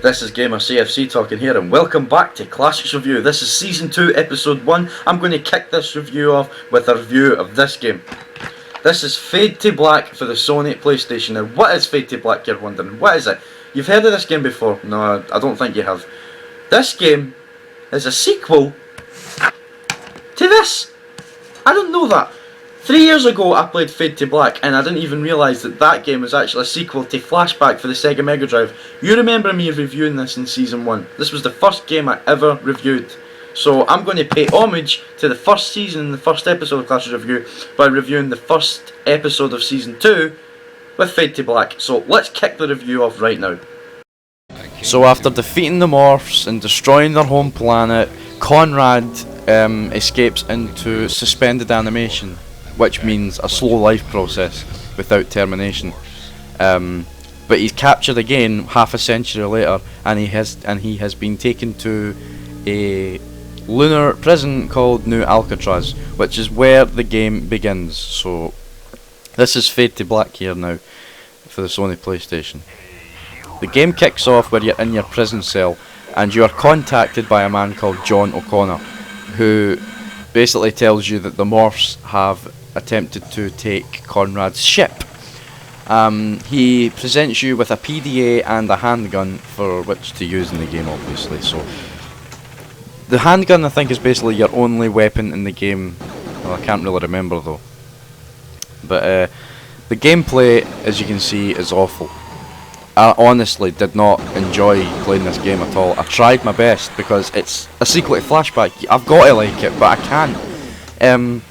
This is Gamer CFC talking here, and welcome back to Classix Review. This is Season 2, Episode 1. I'm going to kick this review off with a review of this game. This is Fade to Black for the Sony PlayStation. Now, what is Fade to Black, you're wondering? What is it? You've heard of this game before? No, I don't think you have. This game is a sequel to this. I don't know that. 3 years ago I played Fade to Black and I didn't even realise that that game was actually a sequel to Flashback for the Sega Mega Drive. You remember me reviewing this in Season 1. This was the first game I ever reviewed. So I'm going to pay homage to the first season and the first episode of Classix Review by reviewing the first episode of Season 2 with Fade to Black. So let's kick the review off right now. So after defeating the Morphs and destroying their home planet, Conrad escapes into suspended animation, which means a slow life process without termination. But he's captured again half a century later, and he has been taken to a lunar prison called New Alcatraz, which is where the game begins. So this is Fade to Black here now for the Sony PlayStation. The game kicks off where you're in your prison cell, and you are contacted by a man called John O'Connor, who basically tells you that the Morphs have attempted to take Conrad's ship. He presents you with a PDA and a handgun for which to use in the game, obviously. So the handgun, I think, is basically your only weapon in the game. Well, I can't really remember though. But the gameplay, as you can see, is awful. I honestly did not enjoy playing this game at all. I tried my best because it's a sequel to Flashback. I've got to like it, but I can't.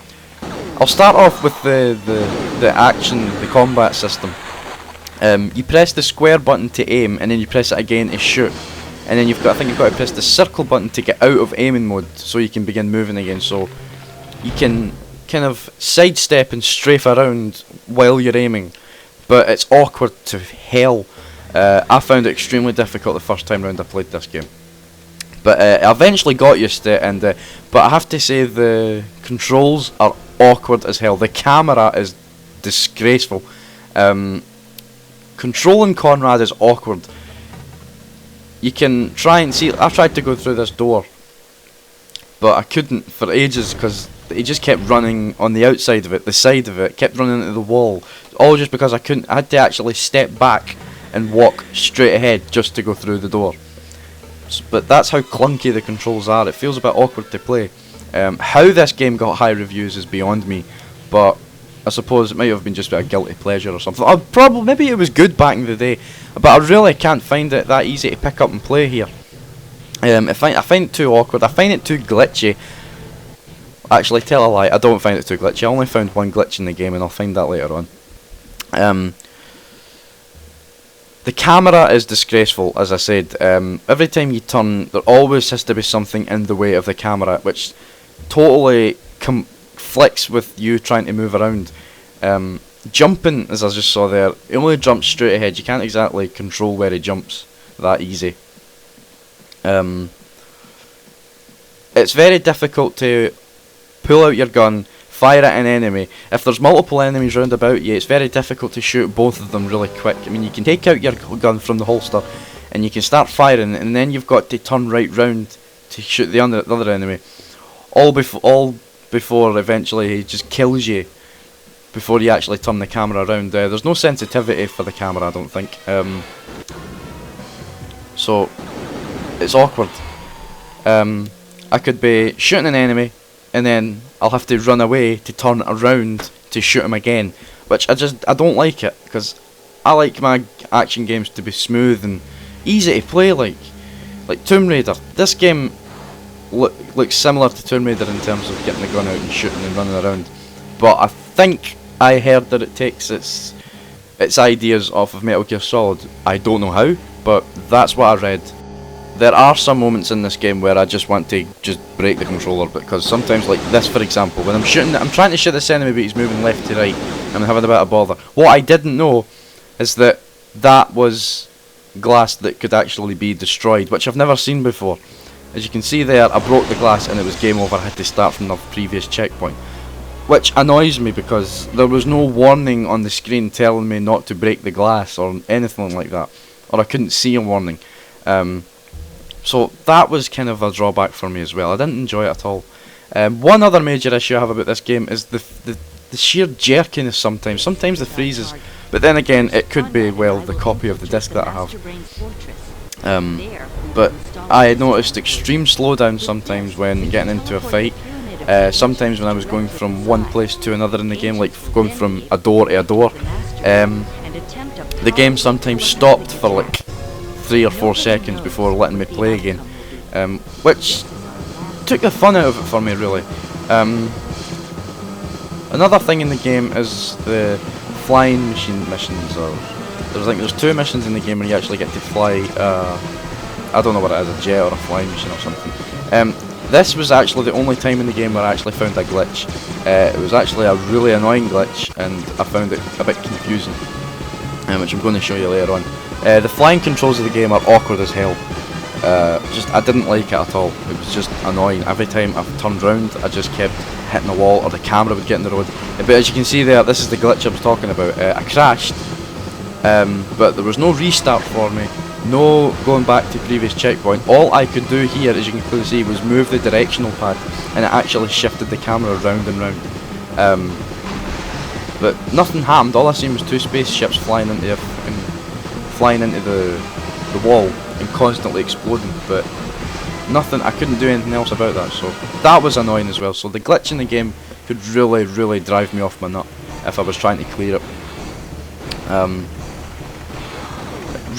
I'll start off with the action, the combat system. You press the square button to aim, and then you press it again to shoot. And then I think you've got to press the circle button to get out of aiming mode, so you can begin moving again. So you can kind of sidestep and strafe around while you're aiming, but it's awkward to hell. I found it extremely difficult the first time round I played this game. But I eventually got used to it, but I have to say the controls are awkward as hell. The camera is disgraceful. Controlling Conrad is awkward. You can try and see. I tried to go through this door, but I couldn't for ages because he just kept running on the outside of it, the side of it, kept running into the wall. All just because I couldn't. I had to actually step back and walk straight ahead just to go through the door. But that's how clunky the controls are. It feels a bit awkward to play. How this game got high reviews is beyond me, but I suppose it might have been just a guilty pleasure or something. Probably, maybe it was good back in the day, but I really can't find it that easy to pick up and play here. I find it too awkward. I find it too glitchy. Actually, tell a lie. I don't find it too glitchy. I only found one glitch in the game, and I'll find that later on. The camera is disgraceful, as I said. Every time you turn, there always has to be something in the way of the camera, which totally conflicts with you trying to move around. Jumping, as I just saw there, he only jumps straight ahead. You can't exactly control where he jumps that easy. It's very difficult to pull out your gun, fire at an enemy. If there's multiple enemies round about you, it's very difficult to shoot both of them really quick. I mean, you can take out your gun from the holster and you can start firing, and then you've got to turn right round to shoot the other enemy. All before eventually he just kills you before you actually turn the camera around. There's no sensitivity for the camera, I don't think. So it's awkward. I could be shooting an enemy and then I'll have to run away to turn around to shoot him again, which I don't like it, because I like my action games to be smooth and easy to play, like Tomb Raider. This game looks similar to Tomb Raider in terms of getting the gun out and shooting and running around, but I think I heard that it takes its ideas off of Metal Gear Solid. I don't know how, but that's what I read. There are some moments in this game where I just want to just break the controller, because sometimes, like this for example, when I'm trying to shoot this enemy but he's moving left to right, and I'm having a bit of bother. What I didn't know is that was glass that could actually be destroyed, which I've never seen before. As you can see there, I broke the glass and it was game over. I had to start from the previous checkpoint, which annoys me because there was no warning on the screen telling me not to break the glass or anything like that, or I couldn't see a warning. So that was kind of a drawback for me as well. I didn't enjoy it at all. One other major issue I have about this game is the sheer jerkiness sometimes. Sometimes the freezes, but then again, it could be, well, the copy of the disc that I have. But I noticed extreme slowdown sometimes when getting into a fight. Sometimes when I was going from one place to another in the game, like going from a door to a door, the game sometimes stopped for like 3 or 4 seconds before letting me play again, which took the fun out of it for me, really. Another thing in the game is the flying machine missions. There's 2 missions in the game where you actually get to fly. I don't know what it is, a jet or a flying machine or something. This was actually the only time in the game where I actually found a glitch. It was actually a really annoying glitch, and I found it a bit confusing, which I'm going to show you later on. The flying controls of the game are awkward as hell. I didn't like it at all. It was just annoying. Every time I turned round, I just kept hitting the wall, or the camera would get in the road. But as you can see there, this is the glitch I was talking about. I crashed, but there was no restart for me, no going back to previous checkpoint. All I could do here, as you can clearly see, was move the directional pad, and it actually shifted the camera round and round. But nothing happened. All I seen was 2 spaceships flying into the wall and constantly exploding, but nothing. I couldn't do anything else about that, so that was annoying as well. So the glitch in the game could really drive me off my nut if I was trying to clear it.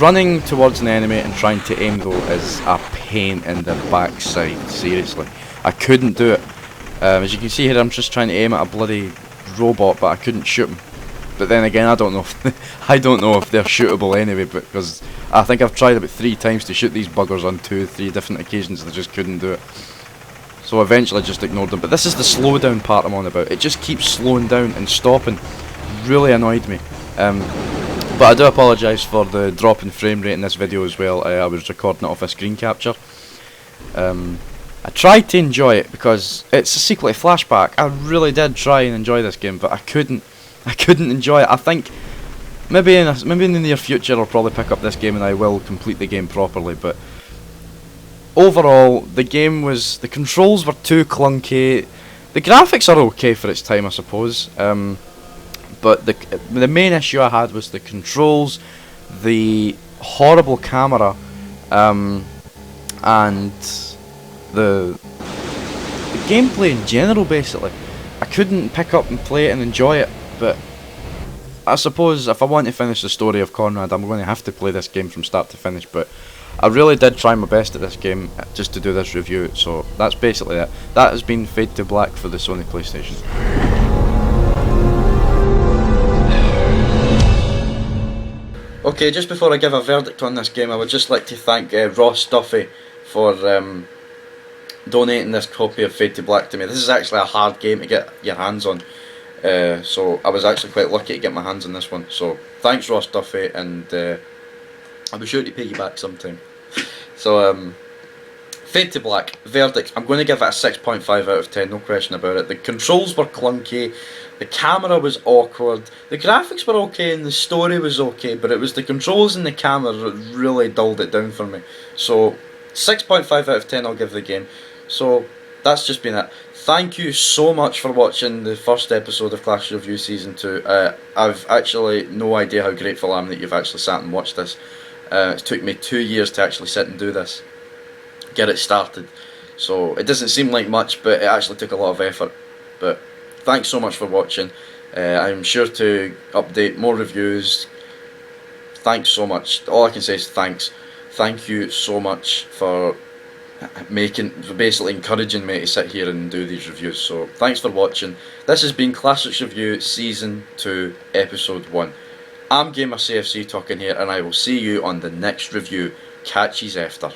Running towards an enemy and trying to aim though is a pain in the backside, seriously. I couldn't do it. As you can see here, I'm just trying to aim at a bloody robot, but I couldn't shoot him. But then again, I don't know if they're shootable anyway, because I think I've tried about 3 times to shoot these buggers on 2 or 3 different occasions and I just couldn't do it. So eventually I just ignored them. But this is the slowdown part I'm on about. It just keeps slowing down and stopping. Really annoyed me. But I do apologise for the drop in frame rate in this video as well. I was recording it off a screen capture. I tried to enjoy it because it's a sequel to Flashback. I really did try and enjoy this game, but I couldn't enjoy it. I think maybe in the near future I'll probably pick up this game and I will complete the game properly. But overall, the controls were too clunky. The graphics are okay for its time, I suppose. But the main issue I had was the controls, the horrible camera, and the gameplay in general. Basically, I couldn't pick up and play it and enjoy it. But I suppose if I want to finish the story of Conrad, I'm going to have to play this game from start to finish. But I really did try my best at this game just to do this review. So that's basically it. That has been Fade to Black for the Sony PlayStation. Okay, just before I give a verdict on this game, I would just like to thank Ross Duffy for donating this copy of Fade to Black to me. This is actually a hard game to get your hands on, so I was actually quite lucky to get my hands on this one. So thanks, Ross Duffy, and I'll be sure to pay you back sometime. So Fade to Black, verdict, I'm going to give it a 6.5 out of 10, no question about it. The controls were clunky, the camera was awkward, the graphics were okay and the story was okay, but it was the controls and the camera that really dulled it down for me. So 6.5 out of 10 I'll give the game. So that's just been it. Thank you so much for watching the first episode of Classix Review Season 2. I've actually no idea how grateful I am that you've actually sat and watched this. It took me 2 years to actually sit and do this, get it started. So it doesn't seem like much, but it actually took a lot of effort. But thanks so much for watching. I'm sure to update more reviews. Thanks so much. All I can say is thanks. Thank you so much for basically encouraging me to sit here and do these reviews. So thanks for watching. This has been Classix Review Season 2 Episode 1. I'm Gamer CFC talking here, and I will see you on the next review. Catch yous after.